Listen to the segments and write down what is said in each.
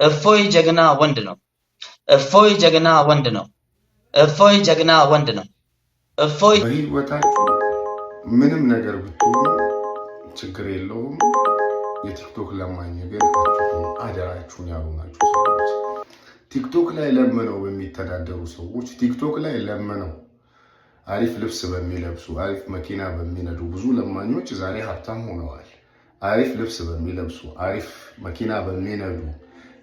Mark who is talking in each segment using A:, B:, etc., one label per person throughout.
A: እፎይ ጀግና ወንድ ነው። እፎይ ጀግና ወንድ ነው። እፎይ ጀግና ወንድ ነው። እፎይ
B: በህይወታችሁ ምንም ነገር ብትሆኑ ችግር የለውም። የቲክቶክ ለማኝ ግን አደራችሁን ያሉናችሁ ሰዎች፣ ቲክቶክ ላይ ለምነው በሚተዳደሩ ሰዎች፣ ቲክቶክ ላይ ለምነው አሪፍ ልብስ በሚለብሱ አሪፍ መኪና በሚነዱ ብዙ ለማኞች ዛሬ ሀብታም ሆነዋል። አሪፍ ልብስ በሚለብሱ አሪፍ መኪና በሚነዱ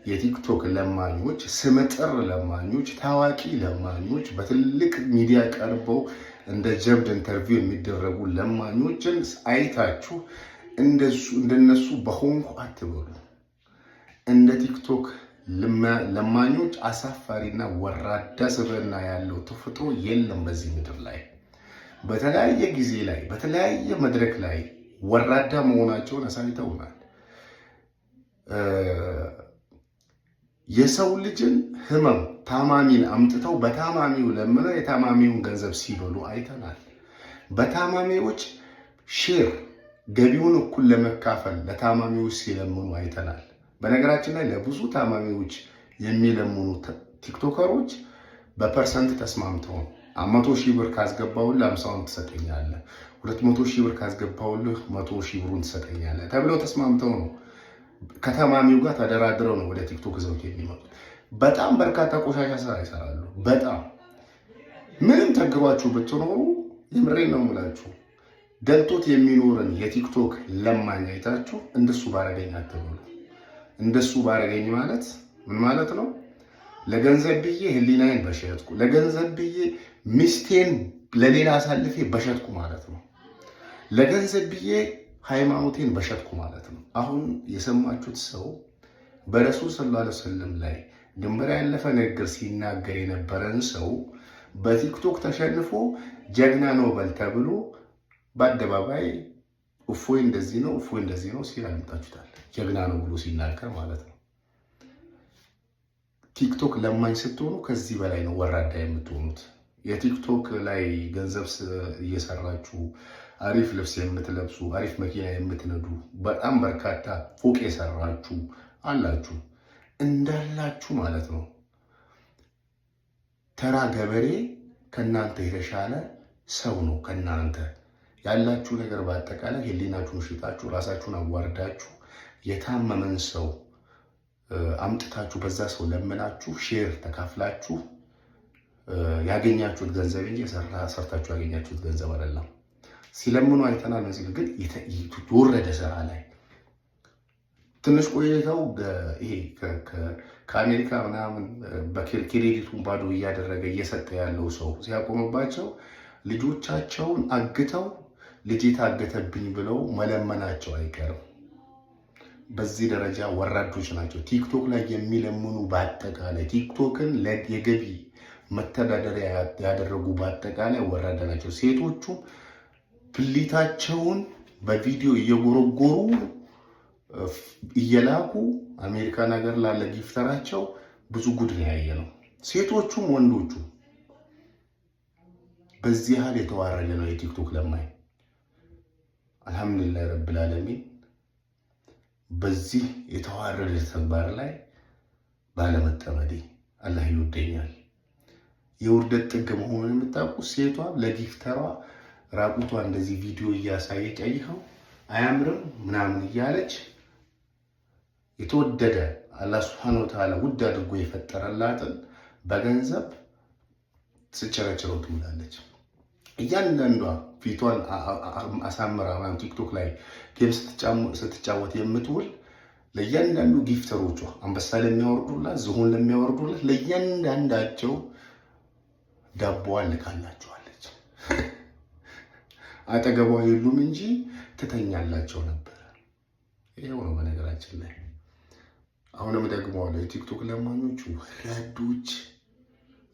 B: የቲክቶክ ለማኞች፣ ስመጥር ለማኞች፣ ታዋቂ ለማኞች፣ በትልቅ ሚዲያ ቀርበው እንደ ጀብድ ኢንተርቪው የሚደረጉ ለማኞችን አይታችሁ እንደነሱ በሆንኩ አትበሉ። እንደ ቲክቶክ ለማኞች አሳፋሪና ወራዳ ስብዕና ያለው ተፈጥሮ የለም በዚህ ምድር ላይ። በተለያየ ጊዜ ላይ በተለያየ መድረክ ላይ ወራዳ መሆናቸውን አሳይተውናል። የሰው ልጅን ህመም ታማሚን አምጥተው በታማሚው ለምነው የታማሚውን ገንዘብ ሲበሉ አይተናል። በታማሚዎች ሼር ገቢውን እኩል ለመካፈል ለታማሚዎች ሲለምኑ አይተናል። በነገራችን ላይ ለብዙ ታማሚዎች የሚለምኑ ቲክቶከሮች በፐርሰንት ተስማምተው 100,000 ብር ካስገባውልህ 50ውን ትሰጠኛለህ፣ 200,000 ብር ካስገባውልህ 100,000 ብሩን ትሰጠኛለህ ተብለው ተስማምተው ነው ከተማሚው ጋር ተደራድረው ነው ወደ ቲክቶክ ዘውት የሚመጡት። በጣም በርካታ ቆሻሻ ስራ ይሰራሉ። በጣም ምንም ተግሯችሁ ብትኖሩ የምሬን ነው የምላችሁ ደልቶት የሚኖርን የቲክቶክ ለማኝ አይታችሁ እንደሱ ባረገኝ አትበሉ። እንደሱ ባረገኝ ማለት ምን ማለት ነው? ለገንዘብ ብዬ ህሊናዬን በሸጥኩ፣ ለገንዘብ ብዬ ሚስቴን ለሌላ አሳልፌ በሸጥኩ ማለት ነው። ለገንዘብ ብዬ ሃይማኖቴን በሸጥኩ ማለት ነው። አሁን የሰማችሁት ሰው በረሱል ሰለላሁ ዐለይሂ ወሰለም ላይ ድንበር ያለፈ ንግግር ሲናገር የነበረን ሰው በቲክቶክ ተሸንፎ ጀግና ነው በል ተብሎ በአደባባይ እፎይ እንደዚህ ነው እፎይ እንደዚህ ነው ሲል አልመጣችሁታል። ጀግና ነው ብሎ ሲናገር ማለት ነው። ቲክቶክ ለማኝ ስትሆኑ ከዚህ በላይ ነው ወራዳ የምትሆኑት። የቲክቶክ ላይ ገንዘብ እየሰራችሁ አሪፍ ልብስ የምትለብሱ አሪፍ መኪና የምትነዱ በጣም በርካታ ፎቅ የሰራችሁ አላችሁ እንዳላችሁ ማለት ነው። ተራ ገበሬ ከናንተ የተሻለ ሰው ነው። ከናንተ ያላችሁ ነገር በአጠቃላይ ህሊናችሁን ሽጣችሁ ራሳችሁን አዋርዳችሁ የታመመን ሰው አምጥታችሁ በዛ ሰው ለምናችሁ ሼር ተካፍላችሁ ያገኛችሁት ገንዘብ እንጂ ሰርታችሁ ያገኛችሁት ገንዘብ አይደለም። ሲለምኑ አይተናል። እዚህ ግን የወረደ ስራ ላይ ትንሽ ቆይተው ይሄ ከአሜሪካ ምናምን በክሬዲቱን ባዶ እያደረገ እየሰጠ ያለው ሰው ሲያቆምባቸው ልጆቻቸውን አግተው ልጅ ታገተብኝ ብለው መለመናቸው አይቀርም። በዚህ ደረጃ ወራዶች ናቸው። ቲክቶክ ላይ የሚለምኑ በአጠቃላይ ቲክቶክን የገቢ መተዳደሪያ ያደረጉ በአጠቃላይ ወራዳ ናቸው። ሴቶቹ ብልታቸውን በቪዲዮ እየጎረጎሩ እየላኩ አሜሪካን ሀገር ላለ ጊፍተራቸው ብዙ ጉድ ያየ ነው። ሴቶቹም ወንዶቹ በዚህ ያህል የተዋረደ ነው የቲክቶክ ለማኝ። አልሐምዱሊላህ ረብል ዓለሚን በዚህ የተዋረደ ተግባር ላይ ባለመጠመዴ አላህ ይወደኛል። የውርደት ጥግ መሆኑን የምታውቁ ሴቷ ለጊፍተሯ ራቁቷ እንደዚህ ቪዲዮ እያሳየች አይኸው አያምርም ምናምን እያለች የተወደደ አላህ ሱብሓነሁ ወተዓላ ውድ አድርጎ የፈጠረላትን በገንዘብ ስቸረችረው ትውላለች። እያንዳንዷ ፊቷን አሳምራ ማለት ቲክቶክ ላይ ጌም ስትጫወት የምትውል ለእያንዳንዱ ጊፍተሮቿ አንበሳ ለሚያወርዱላት፣ ዝሆን ለሚያወርዱላት ለእያንዳንዳቸው ዳቦዋን ልካላቸዋለች። አጠገቧ የሉም እንጂ ትተኛላቸው ነበር። ይሄው ነው በነገራችን ላይ። አሁንም ደግሞ የቲክቶክ ለማኞቹ ወራዶች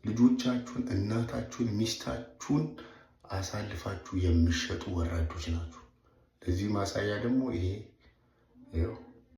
B: ልጆቻችሁን፣ እናታችሁን፣ ሚስታችሁን አሳልፋችሁ የሚሸጡ ወራዶች ናችሁ። ለዚህ ማሳያ ደግሞ ይሄ